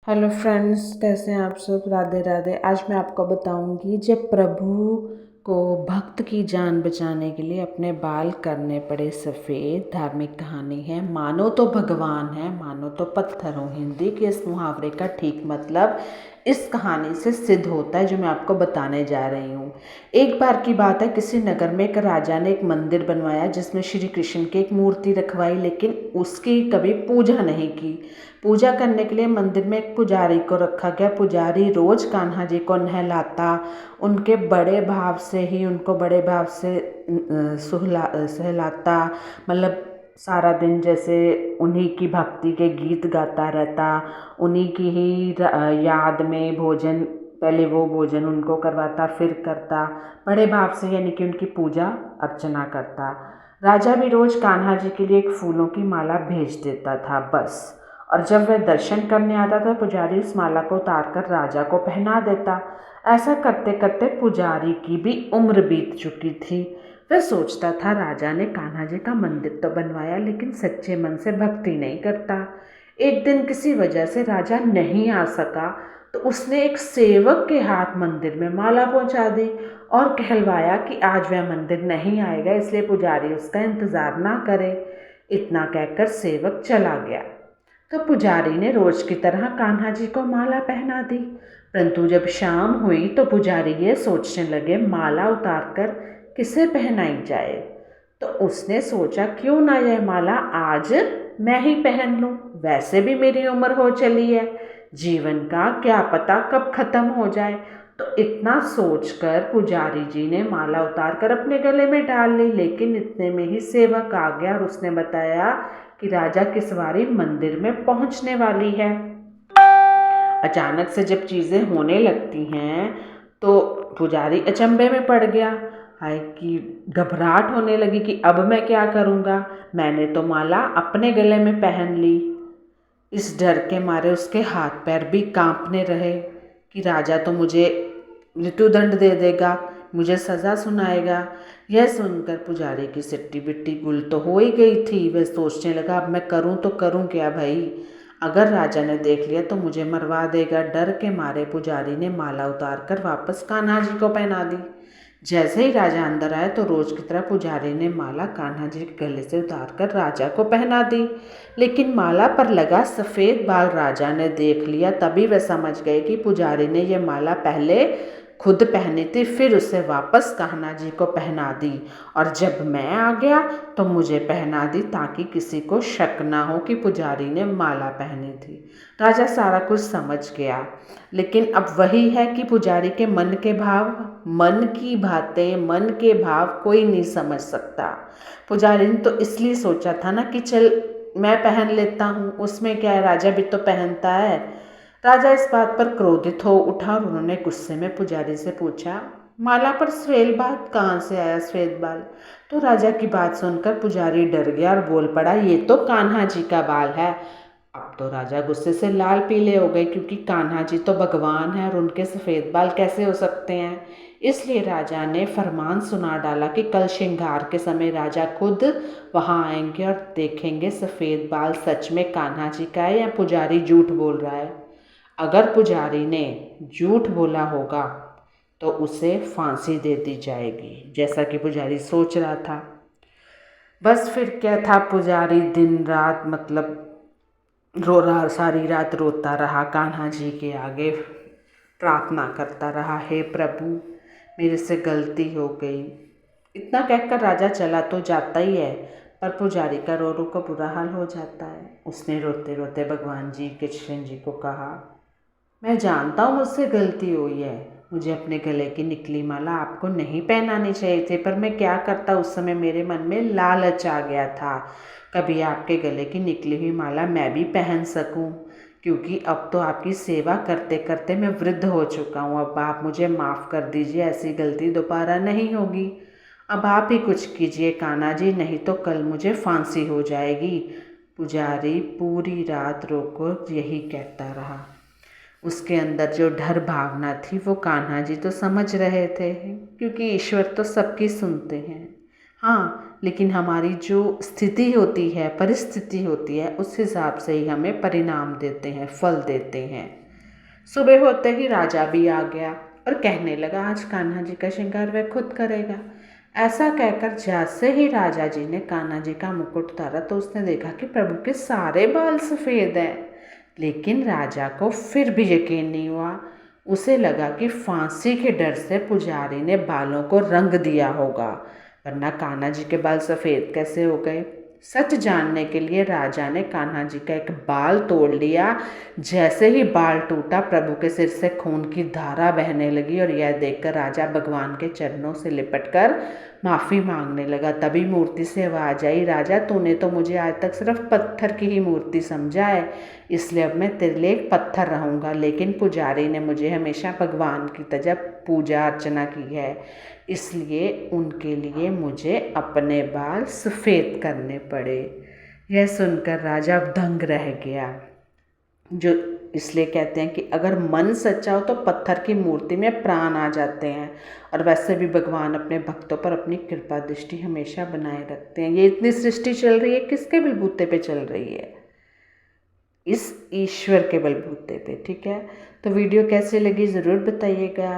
Hello friends, कैसे हैं आप सब। राधे राधे। आज मैं आपको बताऊंगी जब प्रभु को भक्त की जान बचाने के लिए अपने बाल करने पड़े सफ़ेद। धार्मिक कहानी है। मानो तो भगवान है, मानो तो पत्थर हो। हिंदी के इस मुहावरे का ठीक मतलब इस कहानी से सिद्ध होता है जो मैं आपको बताने जा रही हूँ। एक बार की बात है, किसी नगर में एक राजा ने एक मंदिर बनवाया जिसमें श्री कृष्ण की एक मूर्ति रखवाई, लेकिन उसकी कभी पूजा नहीं की। पूजा करने के लिए मंदिर में एक पुजारी को रखा गया। पुजारी रोज कान्हा जी को नहलाता, उनके बड़े भाव से ही उनको बड़े भाव से सहलाता। मतलब सारा दिन जैसे उन्हीं की भक्ति के गीत गाता रहता, उन्हीं की ही याद में भोजन, पहले वो भोजन उनको करवाता फिर करता, बड़े भाव से यानी कि उनकी पूजा अर्चना करता। राजा भी रोज कान्हा जी के लिए एक फूलों की माला भेज देता था बस। और जब वह दर्शन करने आता था, पुजारी उस माला को उतार कर राजा को पहना देता। ऐसा करते करते पुजारी की भी उम्र बीत चुकी थी। वह सोचता था, राजा ने कान्हा जी का मंदिर तो बनवाया लेकिन सच्चे मन से भक्ति नहीं करता। एक दिन किसी वजह से राजा नहीं आ सका तो उसने एक सेवक के हाथ मंदिर में माला पहुंचा दी और कहलवाया कि आज वह मंदिर नहीं आएगा, इसलिए पुजारी उसका इंतज़ार ना करे। इतना कहकर सेवक चला गया। तो पुजारी ने रोज की तरह कान्हा जी को माला पहना दी। परंतु जब शाम हुई तो पुजारी ये सोचने लगे, माला उतारकर किसे पहनाई जाए। तो उसने सोचा, क्यों ना यह माला आज मैं ही पहन लूं। वैसे भी मेरी उम्र हो चली है, जीवन का क्या पता कब खत्म हो जाए। तो इतना सोचकर पुजारी जी ने माला उतार कर अपने गले में डाल ली, लेकिन इतने में ही सेवक आ गया और उसने बताया कि राजा की सवारी मंदिर में पहुंचने वाली है। अचानक से जब चीज़ें होने लगती हैं तो पुजारी अचंभे में पड़ गया। हाय कि घबराहट होने लगी कि अब मैं क्या करूँगा। मैंने तो माला अपने गले में पहन ली। इस डर के मारे उसके हाथ पैर भी कांपने रहे कि राजा तो मुझे मृत्युदंड दे देगा, मुझे सज़ा सुनाएगा। यह सुनकर पुजारी की सिट्टी बिट्टी गुल तो हो ही गई थी। वह सोचने लगा, अब मैं करूं तो करूं क्या भाई, अगर राजा ने देख लिया तो मुझे मरवा देगा। डर के मारे पुजारी ने माला उतार कर वापस कान्हा जी को पहना दी। जैसे ही राजा अंदर आए तो रोज की तरह पुजारी ने माला कान्हा जी के गले से उतार कर राजा को पहना दी। लेकिन माला पर लगा सफ़ेद बाल राजा ने देख लिया। तभी वह समझ गए कि पुजारी ने यह माला पहले खुद पहनी थी, फिर उसे वापस कान्हा जी को पहना दी। और जब मैं आ गया तो मुझे पहना दी ताकि किसी को शक ना हो कि पुजारी ने माला पहनी थी। राजा सारा कुछ समझ गया, लेकिन अब वही है कि पुजारी के मन के भाव, मन की बातें, मन के भाव कोई नहीं समझ सकता। पुजारी ने तो इसलिए सोचा था ना कि चल मैं पहन लेता हूँ, उसमें क्या है, राजा भी तो पहनता है। राजा इस बात पर क्रोधित हो उठा और उन्होंने गुस्से में पुजारी से पूछा, माला पर सफ़ेद बाल कहाँ से आया, सफ़ेद बाल। तो राजा की बात सुनकर पुजारी डर गया और बोल पड़ा, ये तो कान्हा जी का बाल है। अब तो राजा गुस्से से लाल पीले हो गए, क्योंकि कान्हा जी तो भगवान है और उनके सफ़ेद बाल कैसे हो सकते हैं। इसलिए राजा ने फरमान सुना डाला कि कल श्रृंगार के समय राजा खुद वहाँ आएंगे और देखेंगे सफ़ेद बाल सच में कान्हा जी का है या पुजारी झूठ बोल रहा है। अगर पुजारी ने झूठ बोला होगा तो उसे फांसी दे दी जाएगी, जैसा कि पुजारी सोच रहा था। बस फिर क्या था, पुजारी दिन रात रो रहा, सारी रात रोता रहा, कान्हा जी के आगे प्रार्थना करता रहा, हे प्रभु मेरे से गलती हो गई। इतना कहकर राजा चला तो जाता ही है, पर पुजारी का रो रो का बुरा हाल हो जाता है। उसने रोते रोते भगवान जी कृष्ण जी को कहा, मैं जानता हूँ मुझसे गलती हुई है, मुझे अपने गले की निकली माला आपको नहीं पहनानी चाहिए थी, पर मैं क्या करता, उस समय मेरे मन में लालच आ गया था, कभी आपके गले की निकली हुई माला मैं भी पहन सकूं, क्योंकि अब तो आपकी सेवा करते करते मैं वृद्ध हो चुका हूँ। अब आप मुझे माफ़ कर दीजिए, ऐसी गलती दोबारा नहीं होगी। अब आप ही कुछ कीजिए कान्हा जी, नहीं तो कल मुझे फांसी हो जाएगी। पुजारी पूरी रात रोकर यही कहता रहा। उसके अंदर जो डर भावना थी वो कान्हा जी तो समझ रहे थे, क्योंकि ईश्वर तो सबकी सुनते हैं। हाँ, लेकिन हमारी जो स्थिति होती है, परिस्थिति होती है, उस हिसाब से ही हमें परिणाम देते हैं, फल देते हैं। सुबह होते ही राजा भी आ गया और कहने लगा आज कान्हा जी का श्रृंगार वह खुद करेगा। ऐसा कहकर जैसे ही राजा जी ने कान्हा जी का मुकुट उतारा तो उसने देखा कि प्रभु के सारे बाल सफ़ेद हैं। लेकिन राजा को फिर भी यकीन नहीं हुआ। उसे लगा कि फांसी के डर से पुजारी ने बालों को रंग दिया होगा, वरना कान्हा जी के बाल सफ़ेद कैसे हो गए। सच जानने के लिए राजा ने कान्हा जी का एक बाल तोड़ लिया। जैसे ही बाल टूटा प्रभु के सिर से खून की धारा बहने लगी और यह देखकर राजा भगवान के चरणों से लिपटकर माफ़ी मांगने लगा। तभी मूर्ति से आवाज़ आई, राजा तूने तो मुझे आज तक सिर्फ पत्थर की ही मूर्ति समझा है, इसलिए अब मैं तेरे लिए एक पत्थर रहूँगा। लेकिन पुजारी ने मुझे हमेशा भगवान की तरह पूजा अर्चना की है, इसलिए उनके लिए मुझे अपने बाल सफ़ेद करने पड़े। यह सुनकर राजा दंग रह गया। जो इसलिए कहते हैं कि अगर मन सच्चा हो तो पत्थर की मूर्ति में प्राण आ जाते हैं। और वैसे भी भगवान अपने भक्तों पर अपनी कृपा दृष्टि हमेशा बनाए रखते हैं। ये इतनी सृष्टि चल रही है, किसके बलबूते पे चल रही है? इस ईश्वर के बलबूते पे। ठीक है, तो वीडियो कैसे लगी ज़रूर बताइएगा।